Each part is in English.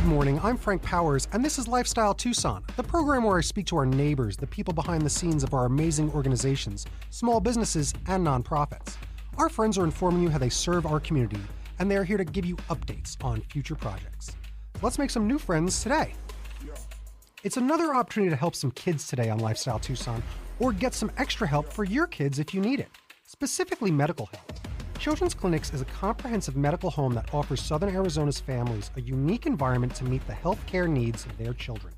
Good morning, I'm Frank Powers, and this is Lifestyle Tucson, the program where I speak to our neighbors, the people behind the scenes of our amazing organizations, small businesses, and nonprofits. Our friends are informing you how they serve our community, and they are here to give you updates on future projects. Let's make some new friends today. It's another opportunity to help some kids today on Lifestyle Tucson, or get some extra help for your kids if you need it, specifically medical help. Children's Clinics is a comprehensive medical home that offers Southern Arizona's families a unique environment to meet the healthcare needs of their children.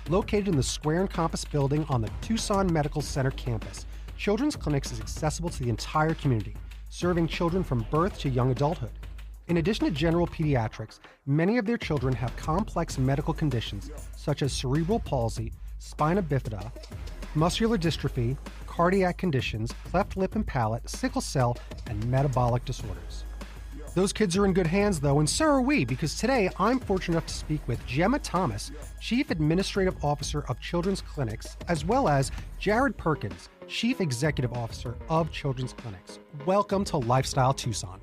Located in the Square and Compass building on the Tucson Medical Center campus, Children's Clinics is accessible to the entire community, serving children from birth to young adulthood. In addition to general pediatrics, many of their children have complex medical conditions such as cerebral palsy, spina bifida, muscular dystrophy, cardiac conditions, cleft lip and palate, sickle cell, and metabolic disorders. Those kids are in good hands, though, and so are we, because today I'm fortunate enough to speak with Gemma Thomas, Chief Administrative Officer of Children's Clinics, as well as Jared Perkins, Chief Executive Officer of Children's Clinics. Welcome to Lifestyle Tucson.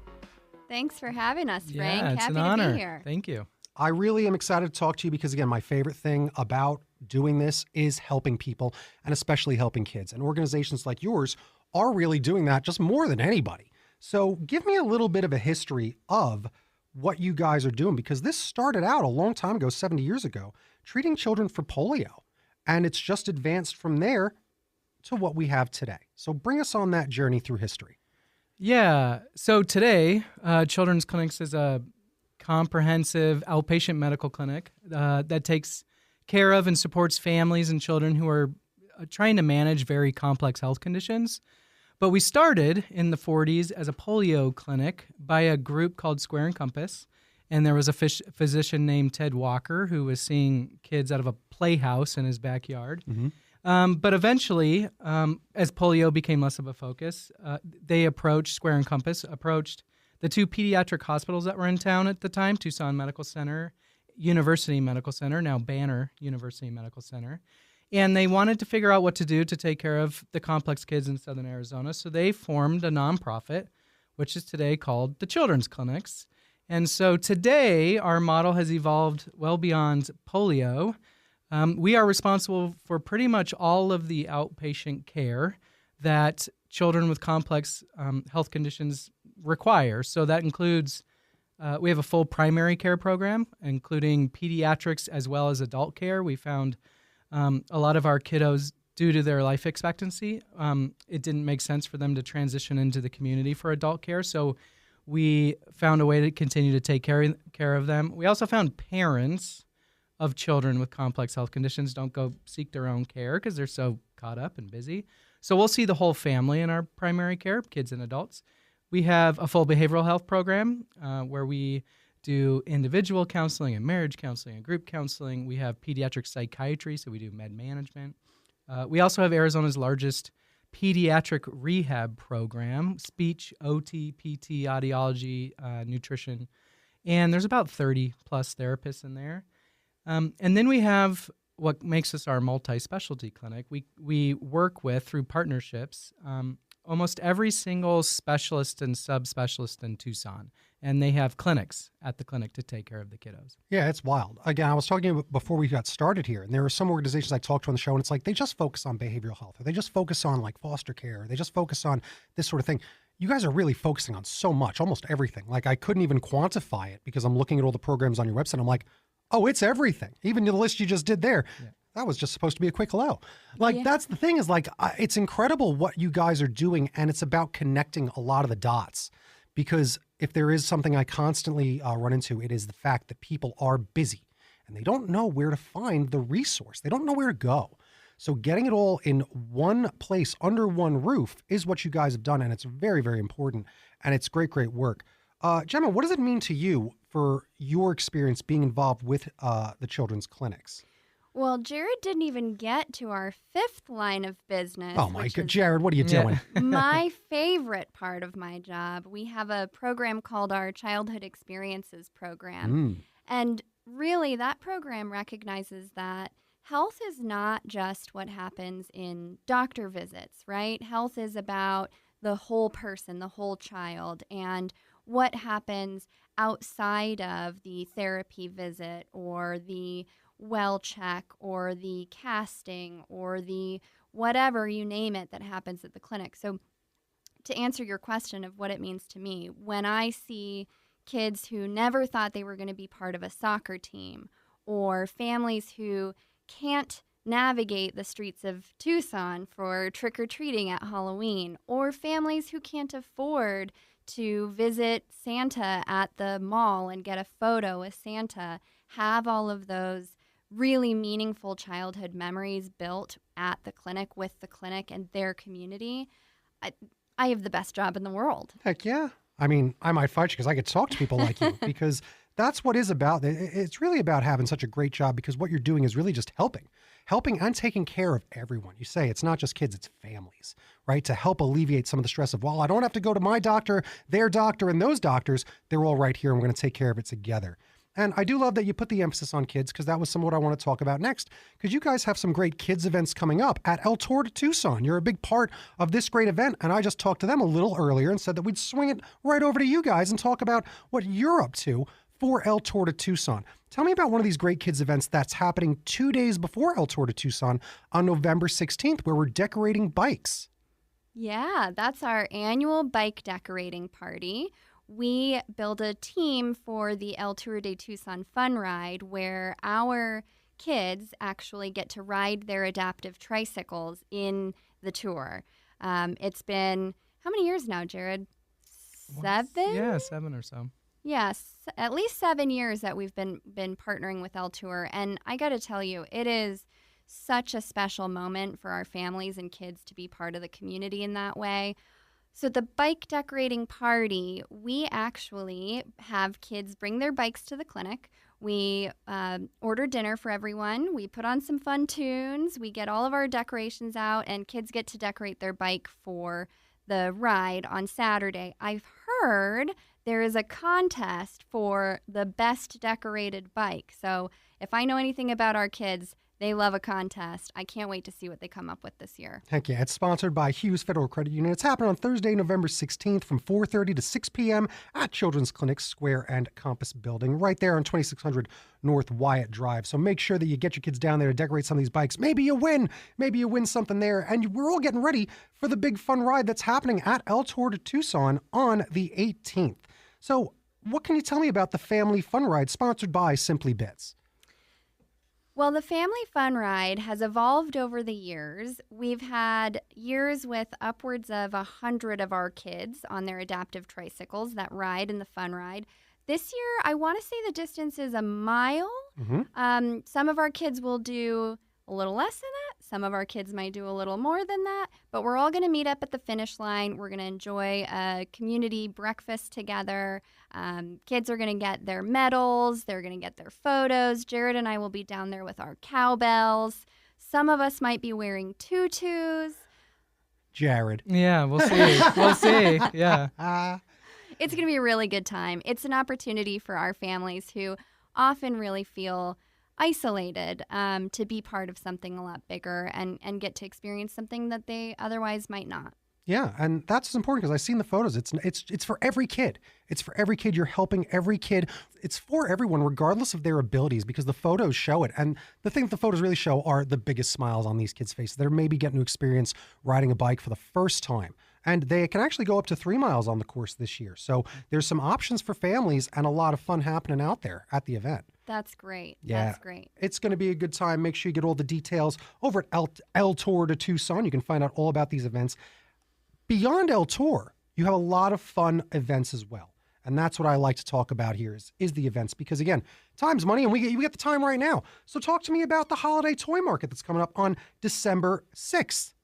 Thanks for having us, Frank. Yeah, it's Happy an honor. to be here. Thank you. I really am excited to talk to you because, again, my favorite thing about doing this is helping people, and especially helping kids. And organizations like yours are really doing that just more than anybody. So give me a little bit of a history of what you guys are doing, because this started out a long time ago, 70 years ago, treating children for polio. And it's just advanced from there to what we have today. So bring us on that journey through history. Yeah. So today, Children's Clinics is a comprehensive outpatient medical clinic that takes care of and supports families and children who are trying to manage very complex health conditions. But we started in the 40s as a polio clinic by a group called Square and Compass. And there was a physician named Ted Walker who was seeing kids out of a playhouse in his backyard. Mm-hmm. But eventually, as polio became less of a focus, Square and Compass approached the two pediatric hospitals that were in town at the time, Tucson Medical Center, University Medical Center, now Banner University Medical Center. And they wanted to figure out what to do to take care of the complex kids in Southern Arizona. So they formed a nonprofit, which is today called the Children's Clinics. And so today, our model has evolved well beyond polio. We are responsible for pretty much all of the outpatient care that children with complex health conditions require. So that includes, we have a full primary care program, including pediatrics as well as adult care. We found a lot of our kiddos, due to their life expectancy, it didn't make sense for them to transition into the community for adult care. So we found a way to continue to take care of them. We also found parents of children with complex health conditions don't go seek their own care because they're so caught up and busy. So we'll see the whole family in our primary care, kids and adults. We have a full behavioral health program where we do individual counseling and marriage counseling and group counseling. We have pediatric psychiatry, so we do med management. We also have Arizona's largest pediatric rehab program, speech, OT, PT, audiology, nutrition. And there's about 30 plus therapists in there. And then we have what makes us our multi-specialty clinic. We work with, through partnerships, almost every single specialist and subspecialist in Tucson. And they have clinics at the clinic to take care of the kiddos. Yeah, it's wild. Again, I was talking about before we got started here, and there are some organizations I talked to on the show, and it's like they just focus on behavioral health, or they just focus on like foster care, or they just focus on this sort of thing. You guys are really focusing on so much, almost everything. Like I couldn't even quantify it because I'm looking at all the programs on your website. I'm like, oh, it's everything. Even the list you just did there. Yeah. That was just supposed to be a quick hello. Like, That's the thing is like, it's incredible what you guys are doing. And it's about connecting a lot of the dots, because if there is something I constantly run into, it is the fact that people are busy and they don't know where to find the resource. They don't know where to go. So getting it all in one place under one roof is what you guys have done. And it's very, very important. And it's great, great work. Gemma, what does it mean to you for your experience being involved with the children's clinics? Well, Jared didn't even get to our fifth line of business. Oh, my God. Jared, what are you doing? My favorite part of my job. We have a program called our Childhood Experiences Program. And really, that program recognizes that health is not just what happens in doctor visits, right? Health is about the whole person, the whole child, and what happens outside of the therapy visit or the well check or the casting or the whatever, you name it, that happens at the clinic. So to answer your question of what it means to me, when I see kids who never thought they were going to be part of a soccer team, or families who can't navigate the streets of Tucson for trick-or-treating at Halloween, or families who can't afford to visit Santa at the mall and get a photo with Santa, have all of those really meaningful childhood memories built at the clinic with the clinic and their community, I have the best job in the world. Heck yeah. I mean, I might fight you because I get to talk to people like you because that's what it's about. It's really about having such a great job because what you're doing is really just helping and taking care of everyone. You say it's not just kids, it's families, right? To help alleviate some of the stress of, well, I don't have to go to my doctor, their doctor, and those doctors. They're all right here. And we're going to take care of it together. And I do love that you put the emphasis on kids because that was some of what I want to talk about next because you guys have some great kids events coming up at El Tour de Tucson. You're a big part of this great event. And I just talked to them a little earlier and said that we'd swing it right over to you guys and talk about what you're up to for El Tour de Tucson. Tell me about one of these great kids events that's happening 2 days before El Tour de Tucson on November 16th where we're decorating bikes. Yeah, that's our annual bike decorating party. We build a team for the El Tour de Tucson Fun Ride where our kids actually get to ride their adaptive tricycles in the tour. It's been, how many years now, Jared? 7? Yeah, 7 or so. Yes, at least 7 years that we've been partnering with El Tour. And I got to tell you, it is such a special moment for our families and kids to be part of the community in that way. So the bike decorating party, we actually have kids bring their bikes to the clinic. We order dinner for everyone. We put on some fun tunes. We get all of our decorations out, and kids get to decorate their bike for the ride on Saturday. I've heard there is a contest for the best decorated bike. So if I know anything about our kids, they love a contest. I can't wait to see what they come up with this year. Heck yeah. It's sponsored by Hughes Federal Credit Union. It's happening on Thursday, November 16th from 4:30 to 6 p.m. at Children's Clinic Square and Compass Building right there on 2600 North Wyatt Drive. So make sure that you get your kids down there to decorate some of these bikes. Maybe you win. Maybe you win something there. And we're all getting ready for the big fun ride that's happening at El Tour de Tucson on the 18th. So what can you tell me about the Family Fun Ride sponsored by Simply Bits? Well, the Family Fun Ride has evolved over the years. We've had years with upwards of 100 of our kids on their adaptive tricycles that ride in the Fun Ride. This year, I want to say the distance is a mile. Mm-hmm. Some of our kids will do a little less than that. Some of our kids might do a little more than that. But we're all going to meet up at the finish line. We're going to enjoy a community breakfast together. Kids are going to get their medals. They're going to get their photos. Jared and I will be down there with our cowbells. Some of us might be wearing tutus. Jared. Yeah, we'll see. We'll see. Yeah. It's going to be a really good time. It's an opportunity for our families who often really feel isolated to be part of something a lot bigger and get to experience something that they otherwise might not. Yeah, and that's important because I've seen the photos. It's for every kid. It's for every kid. You're helping every kid. It's for everyone, regardless of their abilities, because the photos show it. And the thing that the photos really show are the biggest smiles on these kids' faces. They're maybe getting to experience riding a bike for the first time. And they can actually go up to 3 miles on the course this year. So there's some options for families and a lot of fun happening out there at the event. That's great. Yeah. That's great. It's going to be a good time. Make sure you get all the details over at El Tour de Tucson. You can find out all about these events. Beyond El Tour, you have a lot of fun events as well. And that's what I like to talk about here is the events. Because again, time's money and we get the time right now. So talk to me about the holiday toy market that's coming up on December 6th.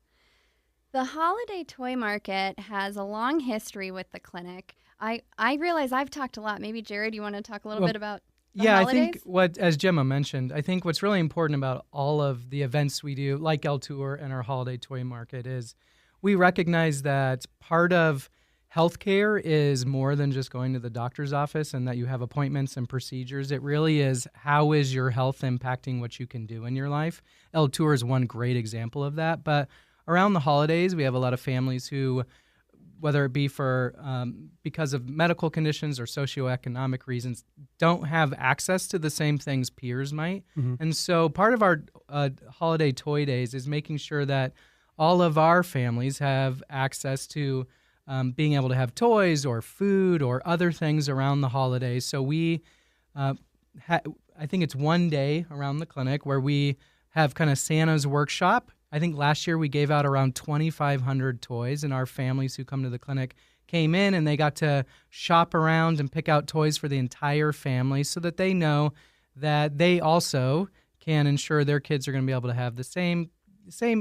The holiday toy market has a long history with the clinic. I realize I've talked a lot. Maybe, Jared, you want to talk a little bit about the holidays? I think as Gemma mentioned, I think what's really important about all of the events we do, like El Tour and our holiday toy market, is we recognize that part of healthcare is more than just going to the doctor's office and that you have appointments and procedures. It really is, how is your health impacting what you can do in your life? El Tour is one great example of that. But around the holidays, we have a lot of families who whether it be for because of medical conditions or socioeconomic reasons, don't have access to the same things peers might. And so part of our holiday toy days is making sure that all of our families have access to being able to have toys or food or other things around the holidays. So we, I think it's one day around the clinic where we have kind of Santa's workshop. I think last year we gave out around 2,500 toys, and our families who come to the clinic came in and they got to shop around and pick out toys for the entire family so that they know that they also can ensure their kids are going to be able to have the same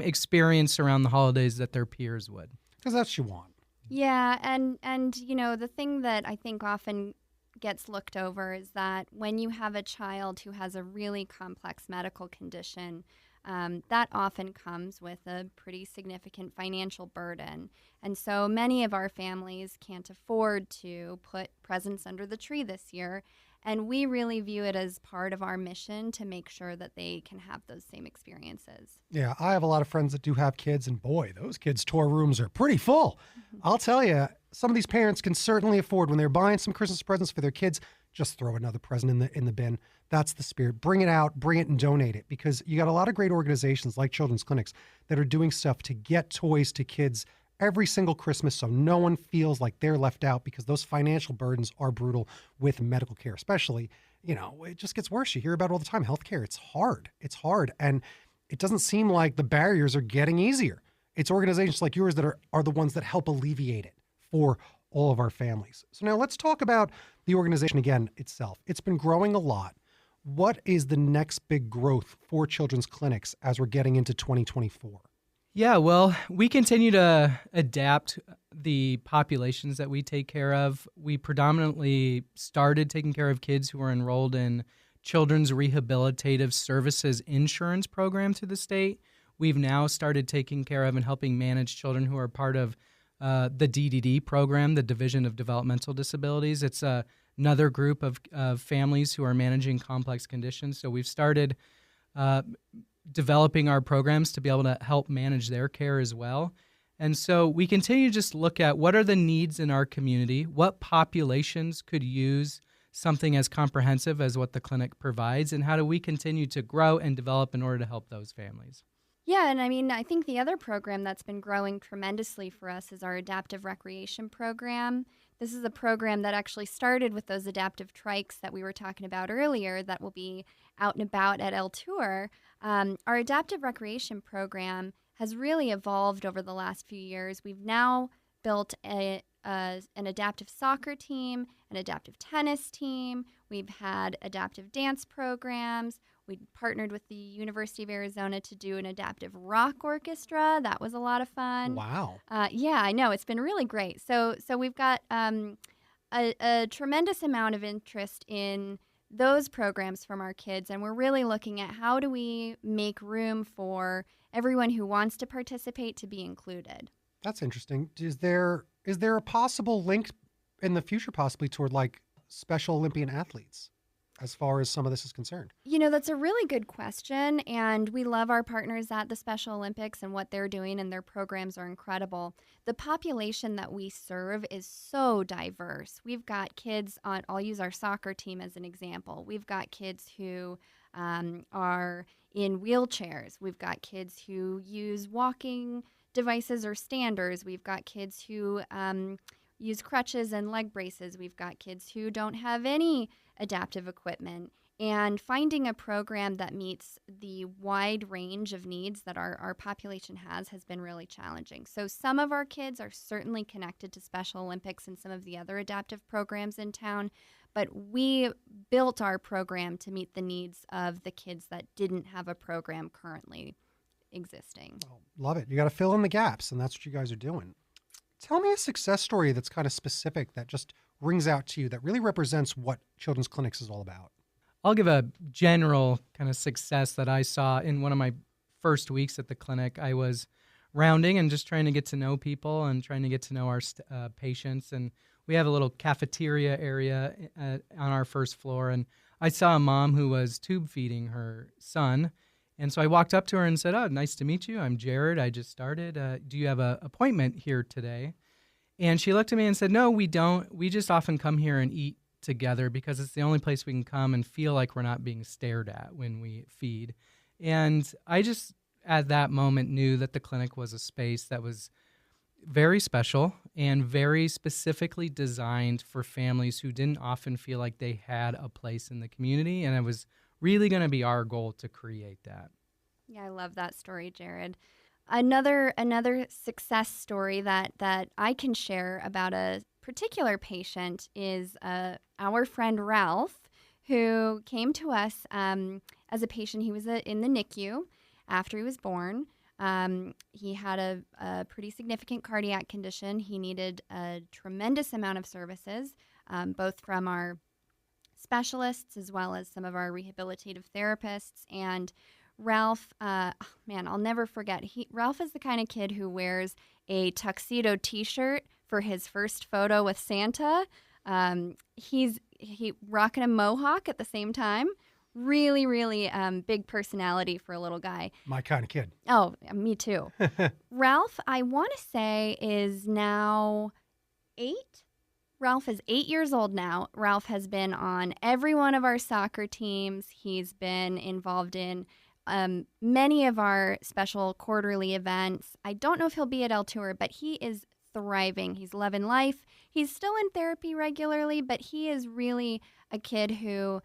experience around the holidays that their peers would. Because that's what you want. Yeah, and you know, the thing that I think often gets looked over is that when you have a child who has a really complex medical condition, that often comes with a pretty significant financial burden. And so many of our families can't afford to put presents under the tree this year. And we really view it as part of our mission to make sure that they can have those same experiences. Yeah, I have a lot of friends that do have kids, and boy, those kids' toy rooms are pretty full. I'll tell you, some of these parents can certainly afford, when they're buying some Christmas presents for their kids, just throw another present in the bin. That's the spirit. Bring it out, bring it and donate it, because you got a lot of great organizations like children's clinics that are doing stuff to get toys to kids every single Christmas so no one feels like they're left out, because those financial burdens are brutal with medical care, especially, you know, it just gets worse. You hear about it all the time. Healthcare, it's hard. It's hard. And it doesn't seem like the barriers are getting easier. It's organizations like yours that are the ones that help alleviate it for all of our families. So now let's talk about the organization again itself. It's been growing a lot. What is the next big growth for children's clinics as we're getting into 2024? Yeah, well, we continue to adapt the populations that we take care of. We predominantly started taking care of kids who were enrolled in Children's Rehabilitative Services Insurance Program through the state. We've now started taking care of and helping manage children who are part of the DDD program, the Division of Developmental Disabilities. It's another group of families who are managing complex conditions. So we've started developing our programs to be able to help manage their care as well. And so we continue to just look at what are the needs in our community, what populations could use something as comprehensive as what the clinic provides, and how do we continue to grow and develop in order to help those families. Yeah, and I mean, I think the other program that's been growing tremendously for us is our adaptive recreation program. This is a program that actually started with those adaptive trikes that we were talking about earlier that will be out and about at El Tour. Our adaptive recreation program has really evolved over the last few years. We've now built an adaptive soccer team, an adaptive tennis team. We've had adaptive dance programs. We partnered with the University of Arizona to do an adaptive rock orchestra. That was a lot of fun. Wow. Yeah, I know. It's been really great. So we've got a tremendous amount of interest in those programs from our kids, and we're really looking at how do we make room for everyone who wants to participate to be included. That's interesting. Is there a possible link in the future possibly toward like Special Olympian athletes as far as some of this is concerned? You know, that's a really good question, and we love our partners at the Special Olympics and what they're doing, and their programs are incredible. The population that we serve is so diverse. We've got kids on, I'll use our soccer team as an example. We've got kids who are in wheelchairs. We've got kids who use walking devices or standers. We've got kids who use crutches and leg braces. We've got kids who don't have any adaptive equipment. And finding a program that meets the wide range of needs that our population has been really challenging. So some of our kids are certainly connected to Special Olympics and some of the other adaptive programs in town, but we built our program to meet the needs of the kids that didn't have a program currently existing. Oh, love it. You got to fill in the gaps, and that's what you guys are doing. Tell me a success story that's kind of specific that just rings out to you that really represents what Children's Clinics is all about. I'll give a general kind of success that I saw in one of my first weeks at the clinic. I was rounding and just trying to get to know people and trying to get to know our patients. And we have a little cafeteria area on our first floor. And I saw a mom who was tube feeding her son. And so I walked up to her and said, "Oh, nice to meet you. I'm Jared. I just started. Do you have an appointment here today?" And she looked at me and said, no, we don't. We just often come here and eat together because it's the only place we can come and feel like we're not being stared at when we feed. And I just, at that moment, knew that the clinic was a space that was very special and very specifically designed for families who didn't often feel like they had a place in the community. And it was really going to be our goal to create that. Yeah, I love that story, Jared. Another success story that I can share about a particular patient is our friend Ralph, who came to us as a patient. He was in the NICU after he was born. He had a pretty significant cardiac condition. He needed a tremendous amount of services, both from our specialists as well as some of our rehabilitative therapists. And Ralph, I'll never forget. Ralph is the kind of kid who wears a tuxedo T-shirt for his first photo with Santa. He's rocking a mohawk at the same time. Really, really big personality for a little guy. My kind of kid. Oh, me too. Ralph, I want to say, is now 8. Ralph is 8 years old now. Ralph has been on every one of our soccer teams. He's been involved in many of our special quarterly events. I don't know if he'll be at El Tour, but he is thriving. He's loving life. He's still in therapy regularly, but he is really a kid who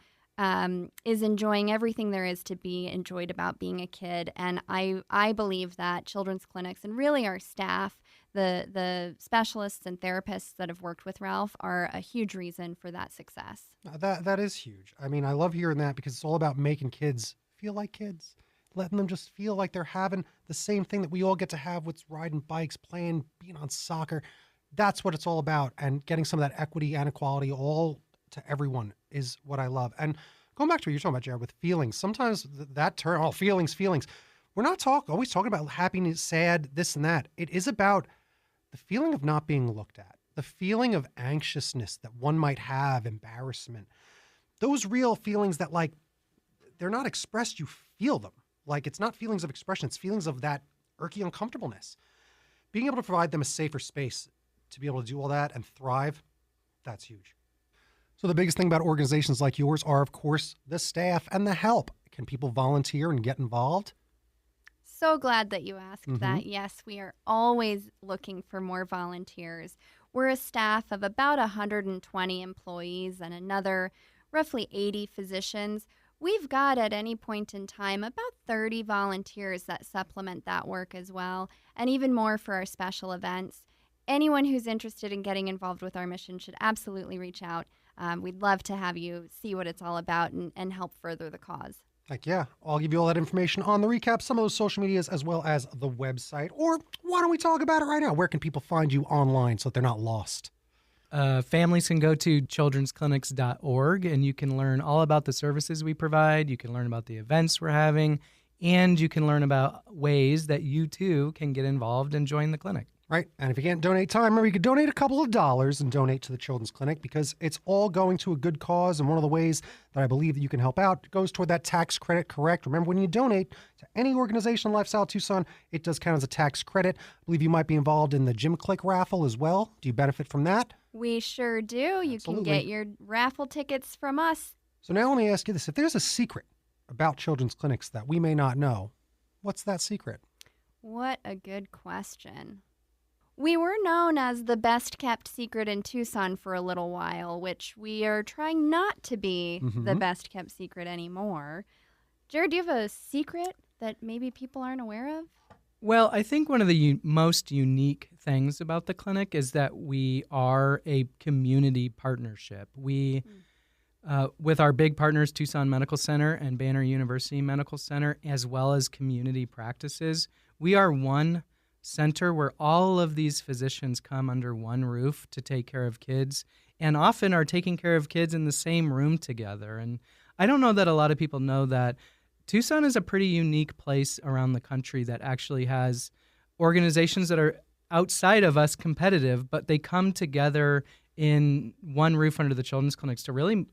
is enjoying everything there is to be enjoyed about being a kid. And I believe that children's clinics and really our staff, the specialists and therapists that have worked with Ralph, are a huge reason for that success. That is huge. I mean, I love hearing that because it's all about making kids feel like kids, letting them just feel like they're having the same thing that we all get to have with riding bikes, playing, being on soccer. That's what it's all about. And getting some of that equity and equality all to everyone is what I love. And going back to what you're talking about, Jared, with feelings, sometimes that term, feelings. We're not always talking about happiness, sad, this and that. It is about the feeling of not being looked at, the feeling of anxiousness that one might have, embarrassment, those real feelings that, like, they're not expressed, you feel them. Like, it's not feelings of expression, it's feelings of that irky uncomfortableness. Being able to provide them a safer space to be able to do all that and thrive, that's huge. So the biggest thing about organizations like yours are, of course, the staff and the help. Can people volunteer and get involved? So glad that you asked that. Yes, we are always looking for more volunteers. We're a staff of about 120 employees and another roughly 80 physicians. We've got at any point in time about 30 volunteers that supplement that work as well, and even more for our special events. Anyone who's interested in getting involved with our mission should absolutely reach out. We'd love to have you see what it's all about and help further the cause. Heck yeah. I'll give you all that information on the recap, some of those social medias, as well as the website. Or why don't we talk about it right now? Where can people find you online so that they're not lost? Families can go to childrensclinics.org, and you can learn all about the services we provide. You can learn about the events we're having, and you can learn about ways that you too can get involved and join the clinic. Right. And if you can't donate time, remember you could donate a couple of dollars and donate to the Children's Clinic because it's all going to a good cause. And one of the ways that I believe that you can help out goes toward that tax credit, correct? Remember, when you donate to any organization in Lifestyle Tucson, it does count as a tax credit. I believe you might be involved in the Gym Click raffle as well. Do you benefit from that? We sure do. You Absolutely. can get your raffle tickets from us. So now let me ask you this. If there's a secret about children's clinics that we may not know, what's that secret? What a good question. We were known as the best kept secret in Tucson for a little while, which we are trying not to be the best kept secret anymore. Jared, do you have a secret that maybe people aren't aware of? Well, I think one of the most unique things about the clinic is that we are a community partnership. We, with our big partners, Tucson Medical Center and Banner University Medical Center, as well as community practices, we are one center where all of these physicians come under one roof to take care of kids, and often are taking care of kids in the same room together. And I don't know that a lot of people know that Tucson is a pretty unique place around the country that actually has organizations that are outside of us competitive, but they come together in one roof under the children's clinics to really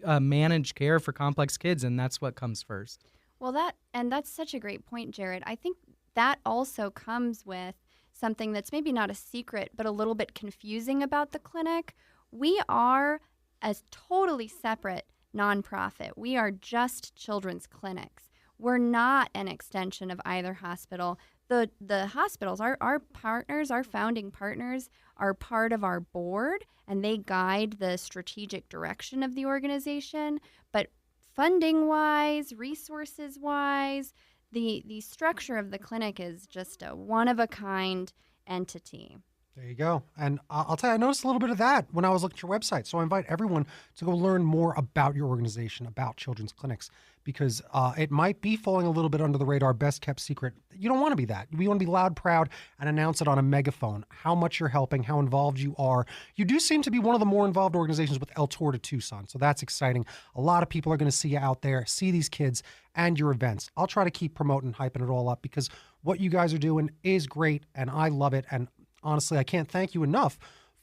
manage care for complex kids, and that's what comes first. Well, that's such a great point, Jared. I think that also comes with something that's maybe not a secret, but a little bit confusing about the clinic, we are a totally separate nonprofit. We are just children's clinics. We're not an extension of either hospital. The hospitals, our partners, our founding partners, are part of our board, and they guide the strategic direction of the organization. But funding-wise, resources-wise, the structure of the clinic is just a one-of-a-kind entity. There you go. And I'll tell you, I noticed a little bit of that when I was looking at your website. So I invite everyone to go learn more about your organization, about children's clinics, because it might be falling a little bit under the radar, best kept secret. You don't want to be that. We want to be loud, proud, and announce it on a megaphone, how much you're helping, how involved you are. You do seem to be one of the more involved organizations with adulthood Tucson. So that's exciting. A lot of people are going to see you out there, see these kids and your events. I'll try to keep promoting, hyping it all up, because what you guys are doing is great, and I love it. And honestly, I can't thank you enough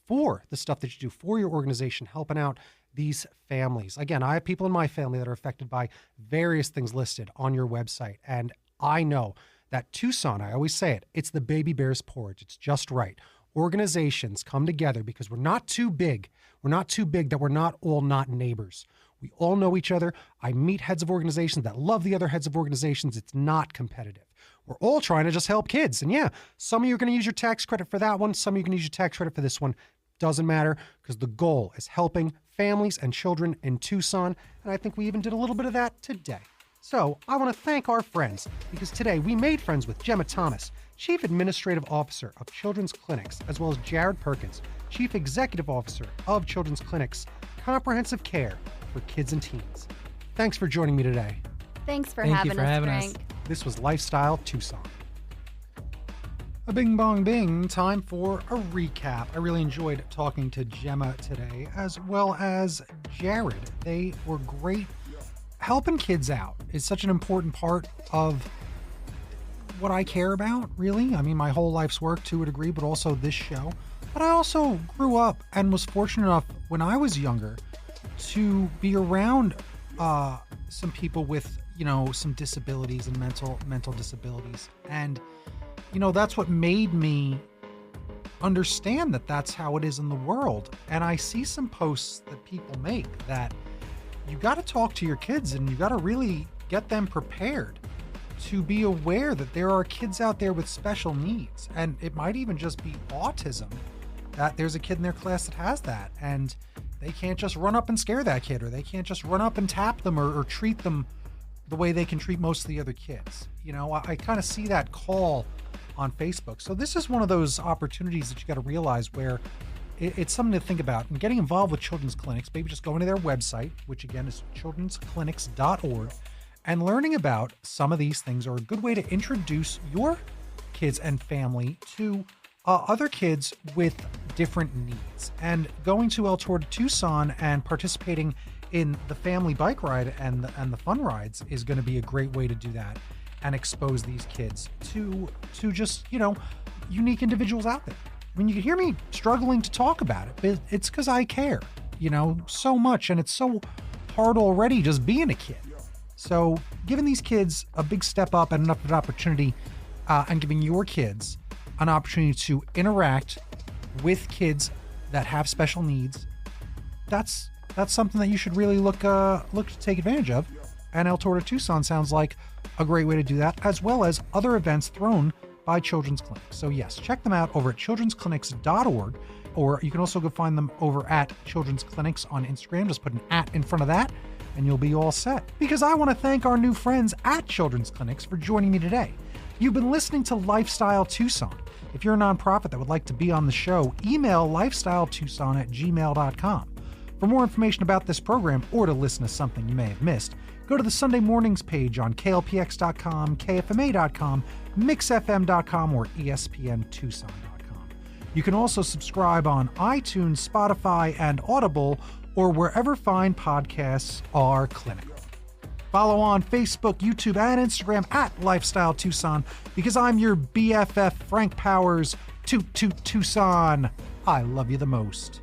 for the stuff that you do for your organization, helping out these families. Again, I have people in my family that are affected by various things listed on your website. And I know that Tucson, I always say it, it's the baby bear's porridge. It's just right. Organizations come together because we're not too big. We're not too big that we're not all not neighbors. We all know each other. I meet heads of organizations that love the other heads of organizations. It's not competitive. We're all trying to just help kids. And yeah, some of you are going to use your tax credit for that one. Some of you can use your tax credit for this one. Doesn't matter, because the goal is helping families and children in Tucson. And I think we even did a little bit of that today. So I want to thank our friends, because today we made friends with Gemma Thomas, Chief Administrative Officer of Children's Clinics, as well as Jared Perkins, Chief Executive Officer of Children's Clinics, Comprehensive Care for Kids and Teens. Thanks for joining me today. Thanks for having us, Frank. This was Lifestyle Tucson. A bing bong bing, time for a recap. I really enjoyed talking to Gemma today, as well as Jared. They were great. Helping kids out is such an important part of what I care about, really. I mean, my whole life's work to a degree, but also this show. But I also grew up and was fortunate enough when I was younger to be around some people with, some disabilities and mental disabilities. And, that's what made me understand that that's how it is in the world. And I see some posts that people make that you got to talk to your kids and you got to really get them prepared to be aware that there are kids out there with special needs. And it might even just be autism, that there's a kid in their class that has that. And they can't just run up and scare that kid, or they can't just run up and tap them or treat them the way they can treat most of the other kids. I kind of see that call on Facebook. So this is one of those opportunities that you got to realize where it's something to think about. And getting involved with children's clinics, maybe just going to their website, which again is childrensclinics.org, and learning about some of these things are a good way to introduce your kids and family to other kids with different needs. And going to El Tour de Tucson and participating in the family bike ride and the fun rides is going to be a great way to do that and expose these kids to just, unique individuals out there. I mean, you can hear me struggling to talk about it, but it's because I care, so much. And it's so hard already just being a kid. So giving these kids a big step up and an opportunity and giving your kids an opportunity to interact with kids that have special needs, that's something that you should really look to take advantage of. And El Tour de Tucson sounds like a great way to do that, as well as other events thrown by Children's Clinics. So yes, check them out over at childrensclinics.org, or you can also go find them over at Children's Clinics on Instagram. Just put an @ in front of that and you'll be all set. Because I want to thank our new friends at Children's Clinics for joining me today. You've been listening to Lifestyle Tucson. If you're a nonprofit that would like to be on the show, email lifestyletucson@gmail.com. For more information about this program or to listen to something you may have missed, go to the Sunday Mornings page on klpx.com, kfma.com, mixfm.com, or espntucson.com. You can also subscribe on iTunes, Spotify, and Audible, or wherever fine podcasts are clinical. Follow on Facebook, YouTube, and Instagram at Lifestyle Tucson, because I'm your BFF, Frank Powers, Tucson. I love you the most.